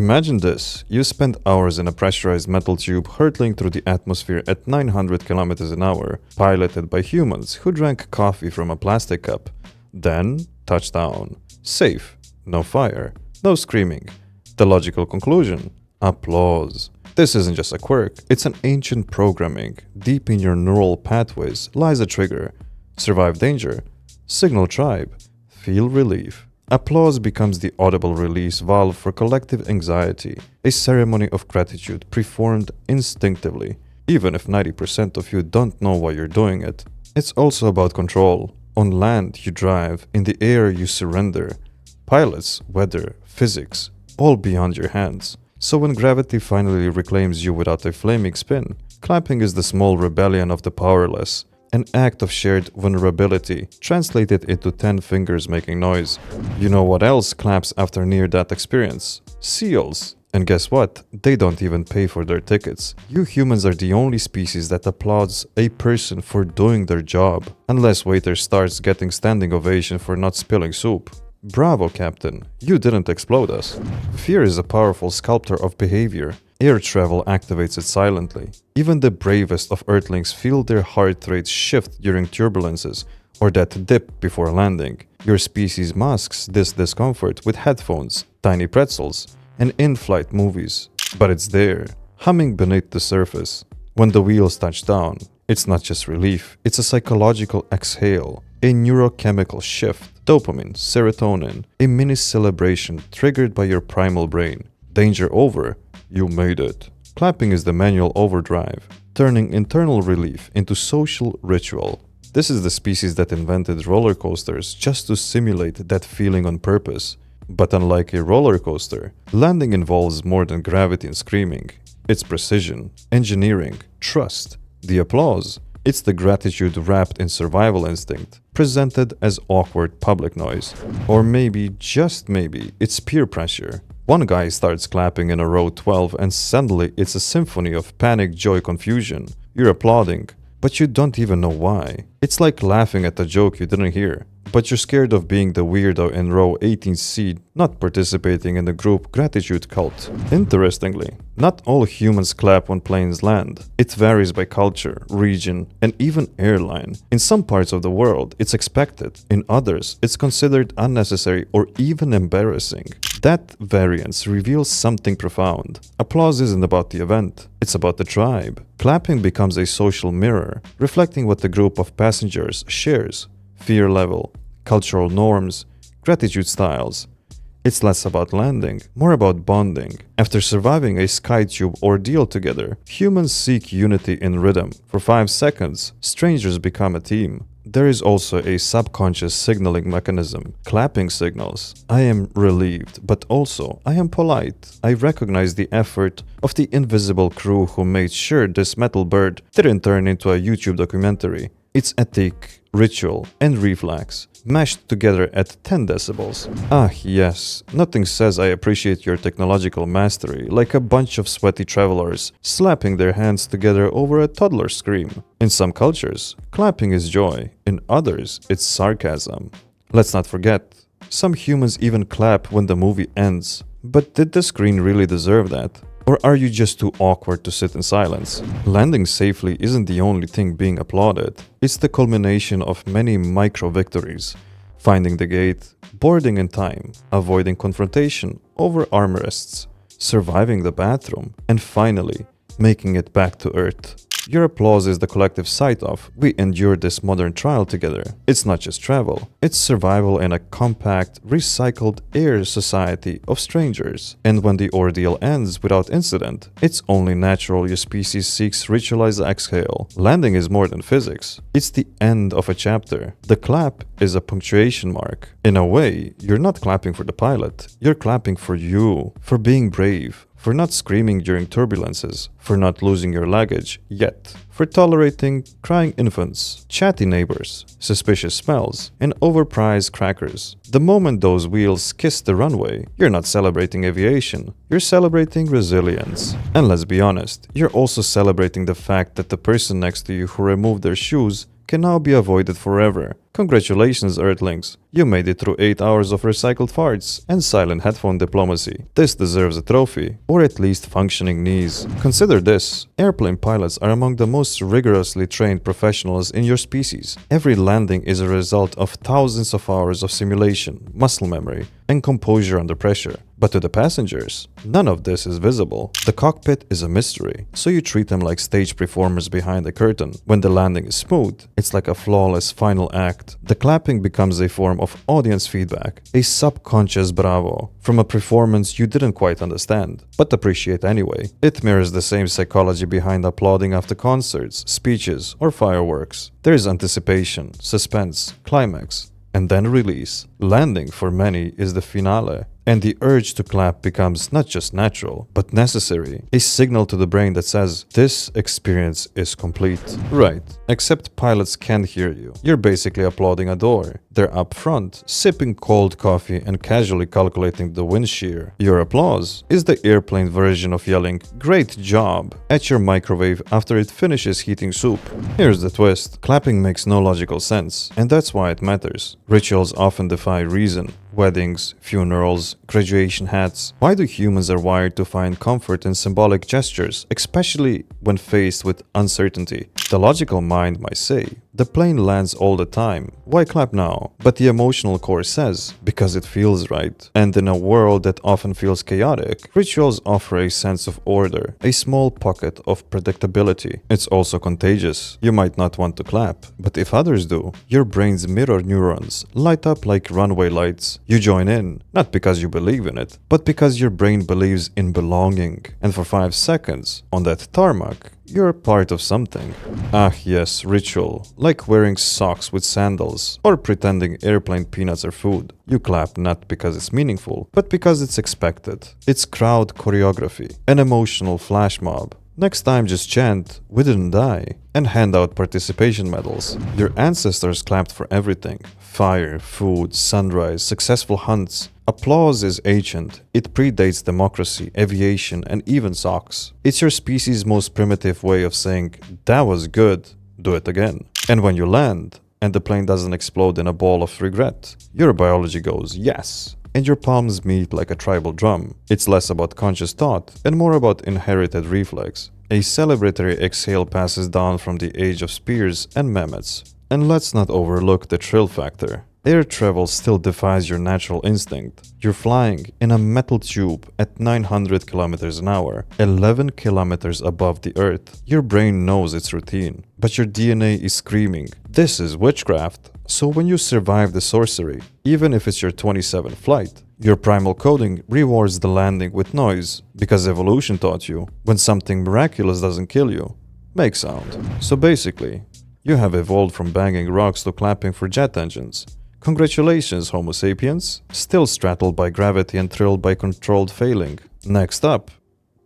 Imagine this. You spend hours in a pressurized metal tube hurtling through the atmosphere at 900 kilometers an hour, piloted by humans who drank coffee from a plastic cup. Then, touchdown. Safe. No fire. No screaming. The logical conclusion? Applause. This isn't just a quirk, it's an ancient programming. Deep in your neural pathways lies a trigger. Survive danger. Signal tribe. Feel relief. Applause becomes the audible release valve for collective anxiety, a ceremony of gratitude performed instinctively, even if 90% of you don't know why you're doing it. It's also about control. On land, you drive. In the air, you surrender. Pilots, weather, physics, all beyond your hands. So when gravity finally reclaims you without a flaming spin, clapping is the small rebellion of the powerless. An act of shared vulnerability, translated into 10 fingers making noise. You know what else claps after near-death experience? Seals. And guess what? They don't even pay for their tickets. You humans are the only species that applauds a person for doing their job, unless waiter starts getting standing ovation for not spilling soup. Bravo, Captain. You didn't explode us. Fear is a powerful sculptor of behavior. Air travel activates it silently. Even the bravest of Earthlings feel their heart rates shift during turbulences or that dip before landing. Your species masks this discomfort with headphones, tiny pretzels, and in-flight movies. But it's there, humming beneath the surface. When the wheels touch down, it's not just relief, it's a psychological exhale, a neurochemical shift, dopamine, serotonin, a mini celebration triggered by your primal brain. Danger over. You made it. Clapping is the manual overdrive, turning internal relief into social ritual. This is the species that invented roller coasters just to simulate that feeling on purpose. But unlike a roller coaster, landing involves more than gravity and screaming. It's precision, engineering, trust. The applause, it's the gratitude wrapped in survival instinct, presented as awkward public noise. Or maybe, just maybe, it's peer pressure. One guy starts clapping in a row 12 and suddenly it's a symphony of panic, joy, confusion. You're applauding, but you don't even know why. It's like laughing at a joke you didn't hear, but you're scared of being the weirdo in row 18C, not participating in the group gratitude cult. Interestingly, not all humans clap when planes land. It varies by culture, region, and even airline. In some parts of the world, it's expected. In others, it's considered unnecessary or even embarrassing. That variance reveals something profound. Applause isn't about the event, it's about the tribe. Clapping becomes a social mirror, reflecting what the group of passengers shares. Fear level, cultural norms, gratitude styles. It's less about landing, more about bonding. After surviving a skytube ordeal together, humans seek unity in rhythm. For 5 seconds, strangers become a team. There is also a subconscious signaling mechanism. Clapping signals. I am relieved, but also I am polite. I recognize the effort of the invisible crew who made sure this metal bird didn't turn into a YouTube documentary. It's ethic, ritual, and reflex, mashed together at 10 decibels. Ah yes, nothing says I appreciate your technological mastery like a bunch of sweaty travelers slapping their hands together over a toddler scream. In some cultures, clapping is joy. In others, it's sarcasm. Let's not forget, some humans even clap when the movie ends. But did the screen really deserve that? Or are you just too awkward to sit in silence? Landing safely isn't the only thing being applauded. It's the culmination of many micro-victories. Finding the gate, boarding in time, avoiding confrontation over armrests, surviving the bathroom, and finally, making it back to Earth. Your applause is the collective sight of, we endured this modern trial together. It's not just travel, it's survival in a compact, recycled air society of strangers. And when the ordeal ends without incident, it's only natural your species seeks ritualized exhale. Landing is more than physics. It's the end of a chapter. The clap is a punctuation mark. In a way, you're not clapping for the pilot, you're clapping for you, for being brave, for not screaming during turbulences, for not losing your luggage yet, for tolerating crying infants, chatty neighbors, suspicious smells, and overpriced crackers. The moment those wheels kiss the runway, you're not celebrating aviation, you're celebrating resilience. And let's be honest, you're also celebrating the fact that the person next to you who removed their shoes can now be avoided forever. Congratulations, Earthlings! You made it through 8 hours of recycled farts and silent headphone diplomacy. This deserves a trophy, or at least functioning knees. Consider this. Airplane pilots are among the most rigorously trained professionals in your species. Every landing is a result of thousands of hours of simulation, muscle memory, and composure under pressure. But to the passengers, none of this is visible. The cockpit is a mystery, so you treat them like stage performers behind a curtain. When the landing is smooth, it's like a flawless final act. The clapping becomes a form of audience feedback, a subconscious bravo from a performance you didn't quite understand, but appreciate anyway. It mirrors the same psychology behind applauding after concerts, speeches, or fireworks. There is anticipation, suspense, climax, and then release. Landing, for many, is the finale, and the urge to clap becomes not just natural, but necessary, a signal to the brain that says, this experience is complete. Right, except pilots can't hear you. You're basically applauding a door. They're up front, sipping cold coffee and casually calculating the wind shear. Your applause is the airplane version of yelling, great job, at your microwave after it finishes heating soup. Here's the twist. Clapping makes no logical sense, and that's why it matters. Rituals often defy reason. Weddings, funerals, graduation hats. Why do humans are wired to find comfort in symbolic gestures, especially when faced with uncertainty? The logical mind might say, the plane lands all the time, why clap now? But the emotional core says, because it feels right. And in a world that often feels chaotic, rituals offer a sense of order, a small pocket of predictability. It's also contagious. You might not want to clap, but if others do, your brain's mirror neurons light up like runway lights. You join in, not because you believe in it, but because your brain believes in belonging. And for 5 seconds, on that tarmac, you're part of something. Ah yes, ritual. Like wearing socks with sandals, or pretending airplane peanuts are food. You clap not because it's meaningful, but because it's expected. It's crowd choreography, an emotional flash mob. Next time just chant, we didn't die, and hand out participation medals. Your ancestors clapped for everything. Fire, food, sunrise, successful hunts. Applause is ancient. It predates democracy, aviation, and even socks. It's your species' most primitive way of saying, that was good, do it again. And when you land, and the plane doesn't explode in a ball of regret, your biology goes, yes. And your palms meet like a tribal drum. It's less about conscious thought and more about inherited reflex. A celebratory exhale passes down from the age of spears and mammoths. And let's not overlook the thrill factor. Air travel still defies your natural instinct. You're flying in a metal tube at 900 kilometers an hour, 11 kilometers above the Earth. Your brain knows its routine, but your DNA is screaming, this is witchcraft. So when you survive the sorcery, even if it's your 27th flight, your primal coding rewards the landing with noise, because evolution taught you, when something miraculous doesn't kill you, make sound. So basically, you have evolved from banging rocks to clapping for jet engines. Congratulations, Homo sapiens, still straddled by gravity and thrilled by controlled failing. Next up,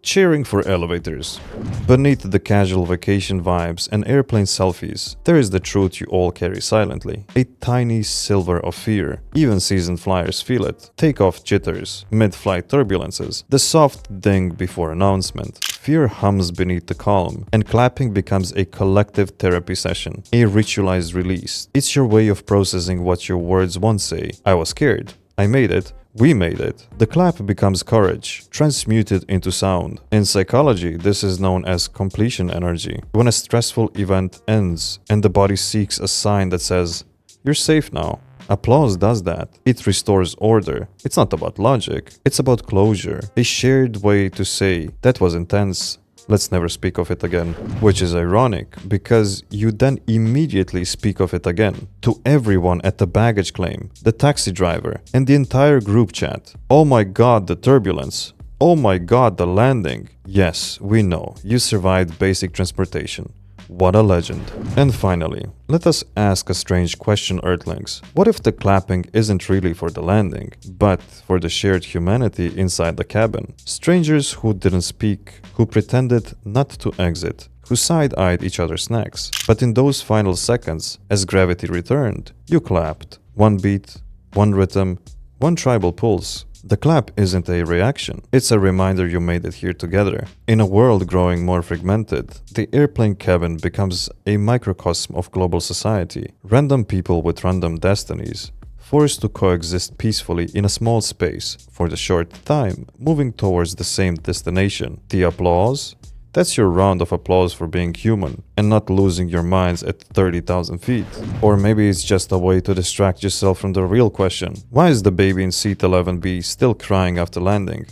cheering for elevators. Beneath the casual vacation vibes and airplane selfies, there is the truth you all carry silently. A tiny silver of fear. Even seasoned flyers feel it. Takeoff jitters, mid-flight turbulences, the soft ding before announcement. Fear hums beneath the calm, and clapping becomes a collective therapy session, a ritualized release. It's your way of processing what your words once say. I was scared. I made it. We made it. The clap becomes courage, transmuted into sound. In psychology, this is known as completion energy. When a stressful event ends and the body seeks a sign that says, you're safe now. Applause does that. It restores order. It's not about logic. It's about closure. A shared way to say, that was intense. Let's never speak of it again. Which is ironic, because you then immediately speak of it again. To everyone at the baggage claim, the taxi driver, and the entire group chat. Oh my god, the turbulence. Oh my god, the landing. Yes, we know, you survived basic transportation. What a legend. And finally, let us ask a strange question, Earthlings. What if the clapping isn't really for the landing, but for the shared humanity inside the cabin? Strangers who didn't speak, who pretended not to exit, who side-eyed each other's necks. But in those final seconds, as gravity returned, you clapped. One beat, one rhythm, one tribal pulse. The clap isn't a reaction, it's a reminder you made it here together. In a world growing more fragmented, the airplane cabin becomes a microcosm of global society. Random people with random destinies, forced to coexist peacefully in a small space for the short time, moving towards the same destination. The applause? That's your round of applause for being human and not losing your minds at 30,000 feet. Or maybe it's just a way to distract yourself from the real question. Why is the baby in seat 11B still crying after landing?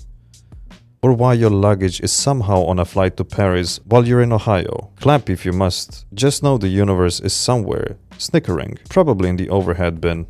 Or why your luggage is somehow on a flight to Paris while you're in Ohio. Clap if you must. Just know the universe is somewhere, snickering, probably in the overhead bin.